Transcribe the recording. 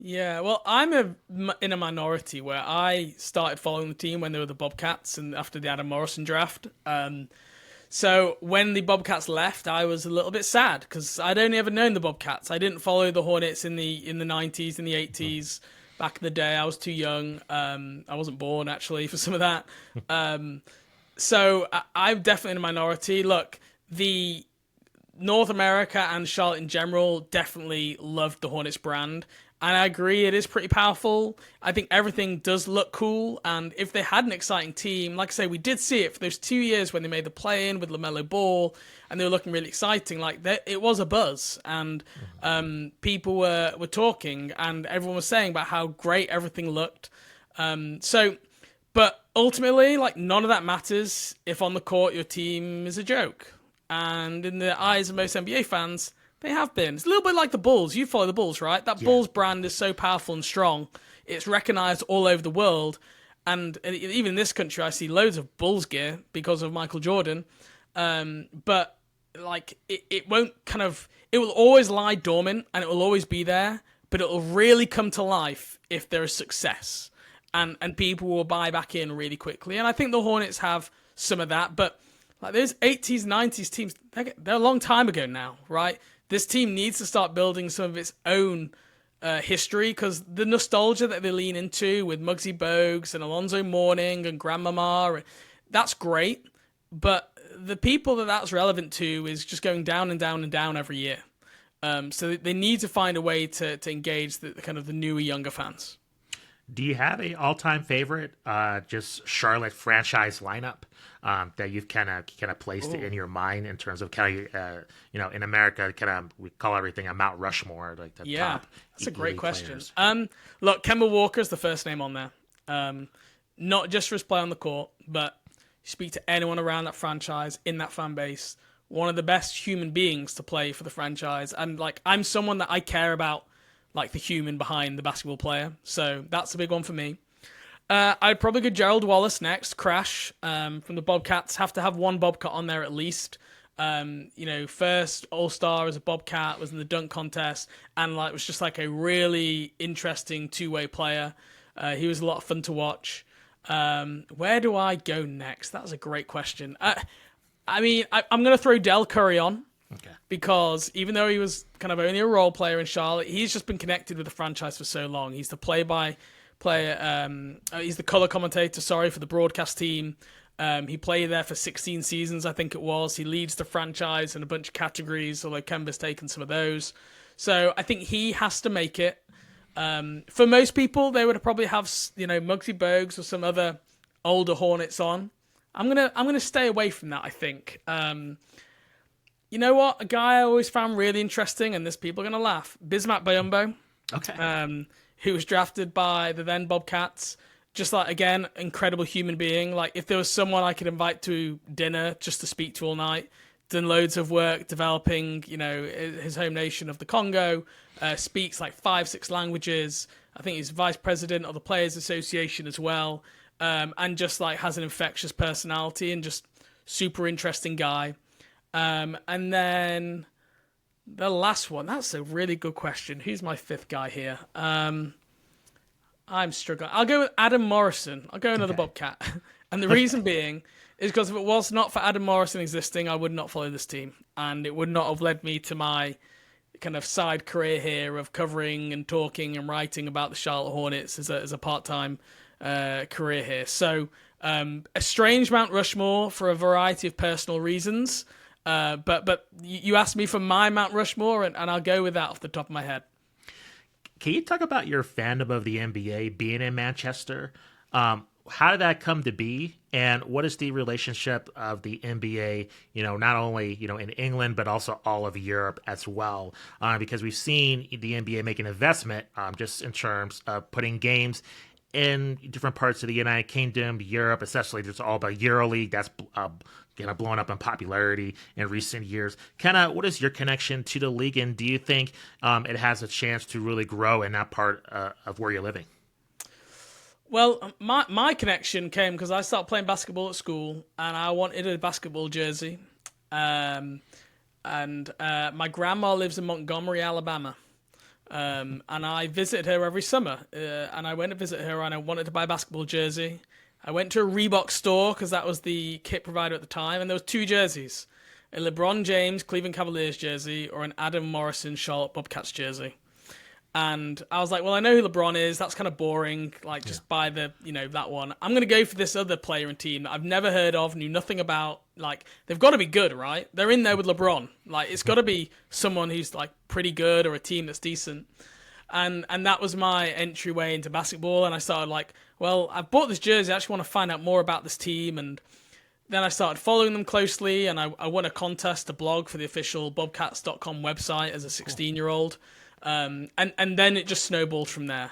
Yeah, well, in a minority where I started following the team when they were the Bobcats and after the Adam Morrison draft. So when the Bobcats left, I was a little bit sad because I'd only ever known the Bobcats. I didn't follow the Hornets in the 90s, in the 80s. Back in the day, I was too young. I wasn't born actually for some of that. Um, I'm definitely in a minority. Look, the North America and Charlotte in general definitely loved the Hornets brand. And I agree, it is pretty powerful. I think everything does look cool. And if they had an exciting team, like I say, we did see it for those 2 years when they made the play in with LaMelo Ball and they were looking really exciting. It was a buzz. And people were talking and everyone was saying about how great everything looked. But ultimately, like, none of that matters if on the court your team is a joke. And in the eyes of most NBA fans, they have been. It's a little bit like the Bulls. You follow the Bulls, right? That Yeah. Bulls brand is so powerful and strong. It's recognized all over the world. And even in this country, I see loads of Bulls gear because of Michael Jordan. But like it won't kind of it will always lie dormant and it will always be there, but it will really come to life if there is success. And people will buy back in really quickly. And I think the Hornets have some of that, but like those 80s, 90s teams, they're a long time ago now, right? This team needs to start building some of its own history because the nostalgia that they lean into with Muggsy Bogues and Alonzo Mourning and Grandmama, that's great. But the people that that's relevant to is just going down and down and down every year. So they need to find a way to engage the kind of the newer, younger fans. Do you have a all-time favorite, just Charlotte franchise lineup that you've kind of placed Ooh. in your mind in terms of kind of in America, kind of we call everything a Mount Rushmore, like the Yeah, top that's a great elite question. players. Look, Kemba Walker's the first name on there. Not just for his play on the court, but you speak to anyone around that franchise, in that fan base, one of the best human beings to play for the franchise. And like, I'm someone that I care about, like the human behind the basketball player. So that's a big one for me. I'd probably go Gerald Wallace next. Crash from the Bobcats. Have to have one Bobcat on there at least. First All Star as a Bobcat, was in the dunk contest, and like was just like a really interesting two-way player. He was a lot of fun to watch. Where do I go next? That's a great question. I'm going to throw Del Curry on Okay. because even though he was kind of only a role player in Charlotte, he's just been connected with the franchise for so long. He's the play-by-play, he's the color commentator, sorry, for the broadcast team. He played there for 16 seasons, I think it was. He leads the franchise in a bunch of categories, although Kemba's taken some of those. So I think he has to make it. For most people, they would probably have, Muggsy Bogues or some other older Hornets on. I'm gonna stay away from that, I think. You know what? A guy I always found really interesting, and this people are gonna laugh. Bismack Biyombo, Okay. who was drafted by the then Bobcats. Just like, again, incredible human being. Like, if there was someone I could invite to dinner just to speak to all night, done loads of work developing, his home nation of the Congo, speaks like 5, 6 languages. I think he's vice president of the Players Association as well, and just like has an infectious personality and just super interesting guy. And then the last one, that's a really good question. Who's my fifth guy here? I'm struggling. I'll go with Adam Morrison. I'll go another Okay. Bobcat. And the reason being is because if it was not for Adam Morrison existing, I would not follow this team. And it would not have led me to my kind of side career here of covering and talking and writing about the Charlotte Hornets as a part-time career here. So a strange Mount Rushmore for a variety of personal reasons. But you asked me for my Mount Rushmore, and I'll go with that off the top of my head. Can you talk about your fandom of the NBA being in Manchester? How did that come to be, and what is the relationship of the NBA? Not only in England, but also all of Europe as well. Because we've seen the NBA make an investment, just in terms of putting games in different parts of the United Kingdom, Europe, especially just all about EuroLeague. That's blown up in popularity in recent years. Kind of, what is your connection to the league, and do you think it has a chance to really grow in that part of where you're living? Well, my connection came because I started playing basketball at school, and I wanted a basketball jersey. And my grandma lives in Montgomery, Alabama. And I visited her every summer. And I went to visit her, and I wanted to buy a basketball jersey. I went to a Reebok store because that was the kit provider at the time, and there was two jerseys: a LeBron James Cleveland Cavaliers jersey or an Adam Morrison Charlotte Bobcats jersey. And I was like, well, I know who LeBron is. That's kind of boring. Like, just buy the, that one. I'm going to go for this other player and team that I've never heard of, knew nothing about. Like, they've got to be good, right? They're in there with LeBron. Like, it's got to be someone who's, like, pretty good or a team that's decent. And that was my entryway into basketball. And I started like, well, I've bought this jersey. I actually want to find out more about this team. And then I started following them closely. And I won a contest to blog for the official Bobcats.com website as a 16-year-old. And then it just snowballed from there.